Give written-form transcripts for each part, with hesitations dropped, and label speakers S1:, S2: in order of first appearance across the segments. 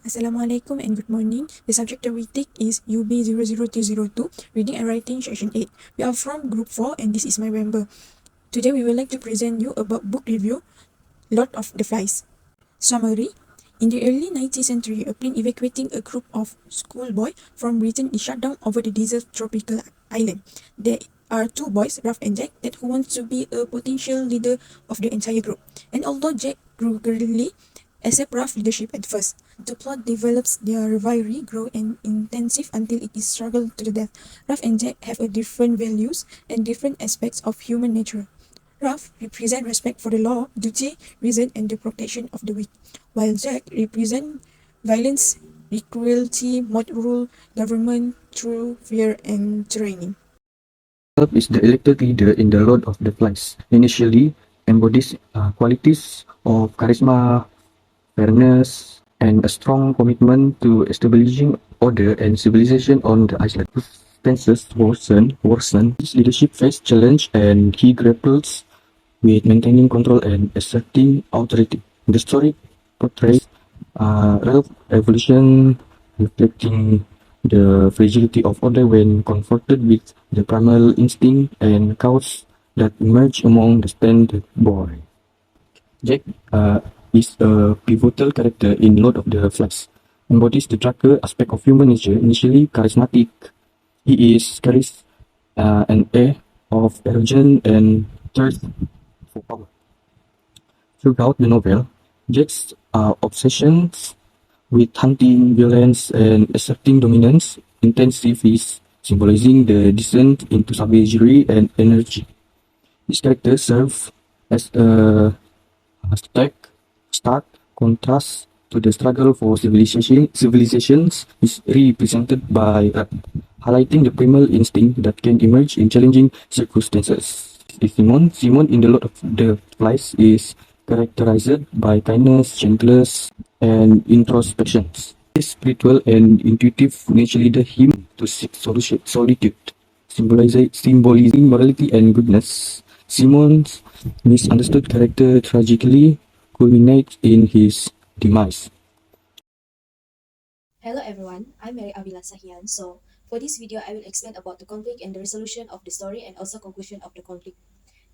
S1: Assalamualaikum and good morning. The subject that we take is UB00202, Reading and Writing Section 8. We are from Group 4 and this is my member. Today we would like to present you about book review, Lord of the Flies. Summary. In the early 19th century, a plane evacuating a group of schoolboys from Britain is shut down over the desert tropical island. There are two boys, Ralph and Jack, that who want to be a potential leader of the entire group. And although Jack greedily accepts Ralph's leadership at first, the plot develops their rivalry grow and intensive until it is struggle to the death. Ralph and Jack have a different values and different aspects of human nature. Ralph represents respect for the law, duty, reason, and the protection of the weak, while Jack represents violence, cruelty, mob rule, government through fear and tyranny.
S2: Ralph is the elected leader in the Lord of the Flies. Initially embodies qualities of charisma, fairness, and a strong commitment to establishing order and civilization on the island. Circumstances worsen. His leadership faced challenge and he grapples with maintaining control and asserting authority. The story portrays Ralph's evolution, reflecting the fragility of order when confronted with the primal instinct and chaos that emerge among the standard boy. Jack is a pivotal character in Lord of the Flies, embodies the darker aspect of human nature. Initially charismatic, he is carries an air of arrogance and thirst for power. Throughout the novel, Jack's obsessions with hunting, violence, and asserting dominance intensifies, symbolizing the descent into savagery and energy. This character serves as a stark contrast to the struggle for civilizations is represented by highlighting the primal instinct that can emerge in challenging circumstances. Simon in the Lord of the Flies is characterized by kindness, gentleness, and introspection. His spiritual and intuitive nature lead him to seek solitude, symbolizing morality and goodness. Simon's misunderstood character tragically culminates in his demise.
S3: Hello everyone, I'm Mary Avila Sahian. So, for this video, I will explain about the conflict and the resolution of the story and also conclusion of the conflict.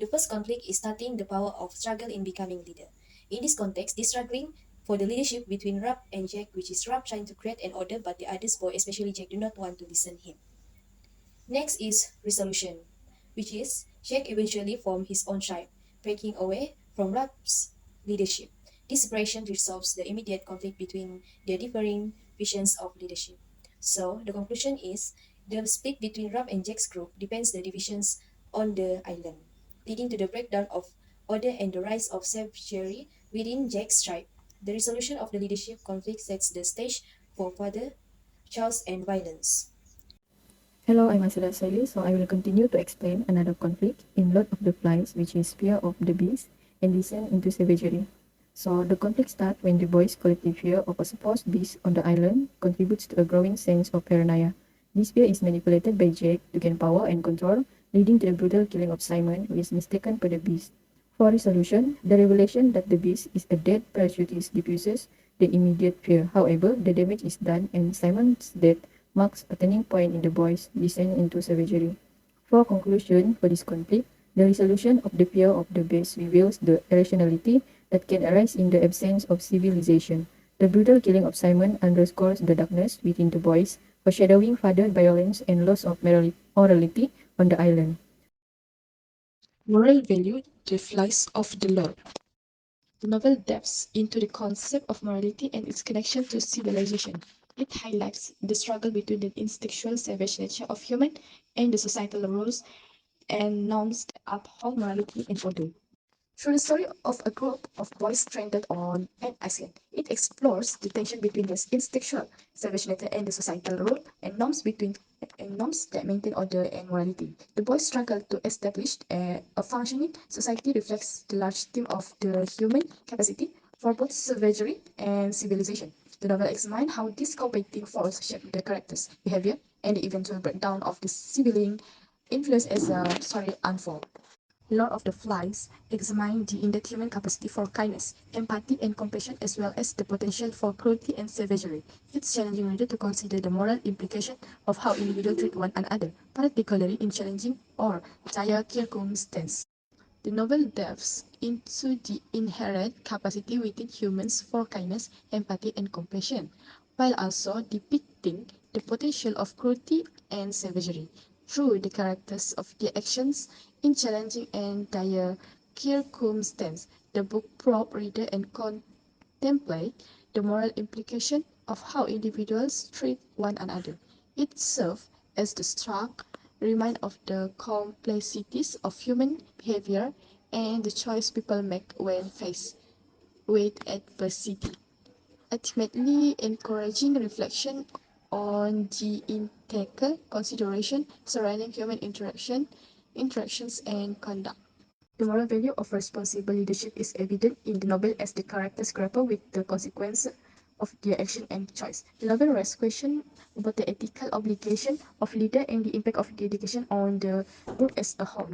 S3: The first conflict is starting the power of struggle in becoming leader. In this context, this struggling for the leadership between Rab and Jack, which is Rab trying to create an order, but the others boy, especially Jack, do not want to listen him. Next is resolution, which is Jack eventually formed his own tribe, breaking away from Rab's leadership. This separation resolves the immediate conflict between their differing visions of leadership. So the conclusion is the split between Rab and Jack's group depends the divisions on the island, leading to the breakdown of order and the rise of savagery within Jack's tribe. The resolution of the leadership conflict sets the stage for further chaos and violence.
S4: Hello, I'm Asila Saili, so I will continue to explain another conflict in Lord of the Flies, which is fear of the beast and descent into savagery. So the conflict starts when the boys' collective fear of a supposed beast on the island contributes to a growing sense of paranoia. This fear is manipulated by Jake to gain power and control, leading to the brutal killing of Simon, who is mistaken for the beast. For resolution, the revelation that the beast is a dead parachutist diffuses the immediate fear. However, the damage is done and Simon's death marks a turning point in the boys' descent into savagery. For conclusion for this conflict, the resolution of the fear of the beast reveals the irrationality that can arise in the absence of civilization. The brutal killing of Simon underscores the darkness within the boys, foreshadowing further violence and loss of morality on the island.
S5: Moral value, the flies of the Lord. The novel delves into the concept of morality and its connection to civilization. It highlights the struggle between the instinctual savage nature of human and the societal rules and norms that uphold morality and order. Through the story of a group of boys stranded on an island, it explores the tension between the instinctual savage nature and the societal rule and norms that maintain order and morality. The boys' struggle to establish a functioning society reflects the large theme of the human capacity for both savagery and civilization. The novel examines how these competing forces shape the characters' behavior and the eventual breakdown of the civilian influence as the story unfolds. Lord of the Flies examines the innate human capacity for kindness, empathy, and compassion, as well as the potential for cruelty and savagery. It's challenging reader to consider the moral implication of how individuals treat one another, particularly in challenging or dire circumstances. The novel delves into the inherent capacity within humans for kindness, empathy, and compassion, while also depicting the potential of cruelty and savagery through the characters of their actions in challenging and dire circumstances. The book prompts reader and contemplate the moral implication of how individuals treat one another. It serves as the stark reminder of the complexities of human behavior and the choice people make when faced with adversity, ultimately encouraging reflection on the integral consideration surrounding human interactions and conduct. The moral value of responsible leadership is evident in the novel as the characters grapple with the consequences of their action and choice. The novel raises questions about the ethical obligation of leader and the impact of dedication on the group as a whole.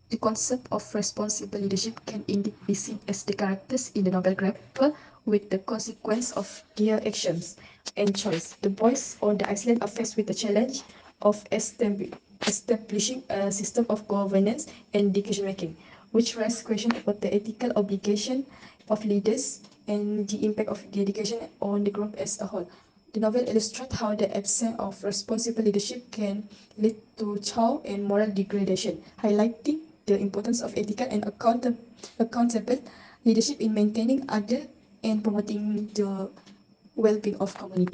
S5: The concept of responsible leadership can indeed be seen as the characters in the novel grapple with the consequence of their actions and choice. The boys on the island are faced with the challenge of establishing a system of governance and decision making, which raises questions about the ethical obligation of leaders and the impact of dedication on the group as a whole. The novel illustrates how the absence of responsible leadership can lead to chaos and moral degradation, highlighting the importance of ethical and accountable leadership in maintaining order and promoting the well-being of community.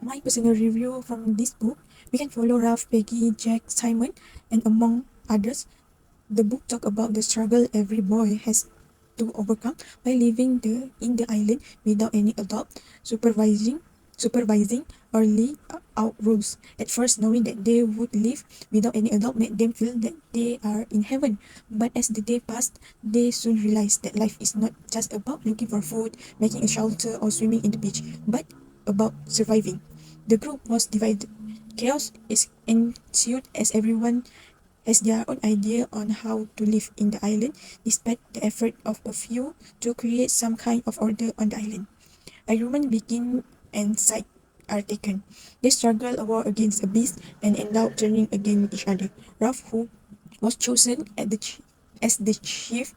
S1: My personal review from this book, we can follow Ralph, Peggy, Jack, Simon, and among others. The book talk about the struggle every boy has to overcome while living in the island without any adult supervising or lay out rules. At first, knowing that they would live without any adult made them feel that they are in heaven. But as the day passed, they soon realized that life is not just about looking for food, making a shelter, or swimming in the beach, but about surviving. The group was divided. Chaos is ensued as everyone has their own idea on how to live in the island, despite the effort of a few to create some kind of order on the island. Agreement begin and side are taken. They struggle a war against a beast and end up turning against each other. Ralph, who was chosen as the chief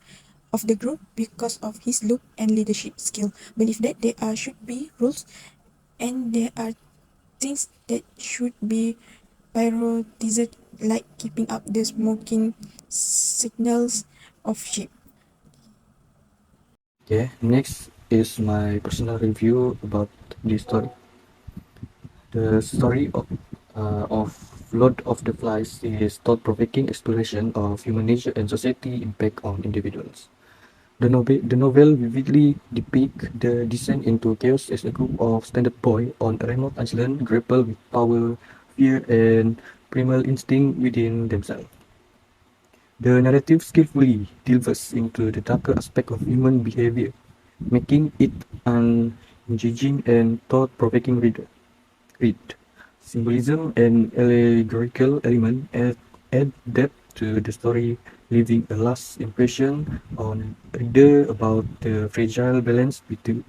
S1: of the group because of his look and leadership skill, believed that there should be rules and there are things that should be prioritized, like keeping up the smoking signals of sheep.
S2: Okay, next is my personal review about this story. The story of Lord of the Flies is thought-provoking exploration of human nature and society impact on individuals. The novel vividly depicts the descent into chaos as a group of stranded boys on a remote island grapple with power, fear, and primal instinct within themselves. The narrative skillfully delves into the darker aspect of human behavior, making it an engaging and thought-provoking read. Symbolism and allegorical element add depth to the story, leaving a last impression on reader about the fragile balance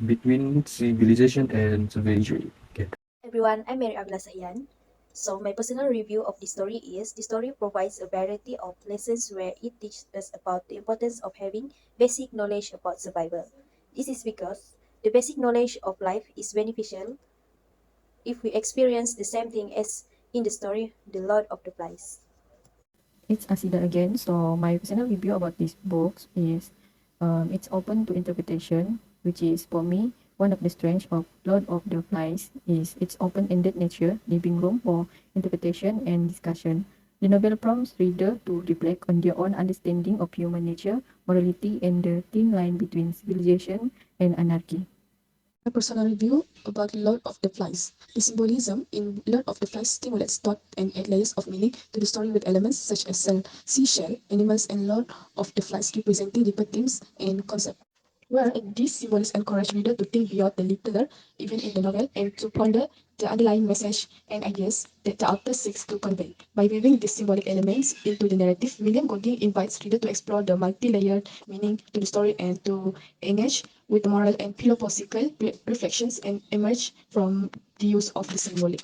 S2: between civilization and savagery. Okay.
S3: Everyone, I'm Mary Agla Sahian. So my personal review of the story is the story provides a variety of lessons where it teaches us about the importance of having basic knowledge about survival. This is because the basic knowledge of life is beneficial if we experience the same thing as in the story The Lord of the Flies.
S4: It's Asida again. So my personal review about this book is it's open to interpretation, which is for me one of the strengths of Lord of the Flies is its open-ended nature, leaving room for interpretation and discussion. The novel prompts reader to reflect on their own understanding of human nature, morality, and the thin line between civilization and anarchy.
S5: My personal review about Lord of the Flies. The symbolism in Lord of the Flies stimulates thought and adds layers of meaning to the story with elements such as seashell, animals, and Lord of the Flies representing deeper themes and concepts. Where these symbols encourage reader to think beyond the literal, even in the novel, and to ponder the underlying message and ideas that the author seeks to convey. By weaving these symbolic elements into the narrative, William Golding invites readers to explore the multi-layered meaning to the story and to engage with the moral and philosophical reflections and emerge from the use of the symbolic.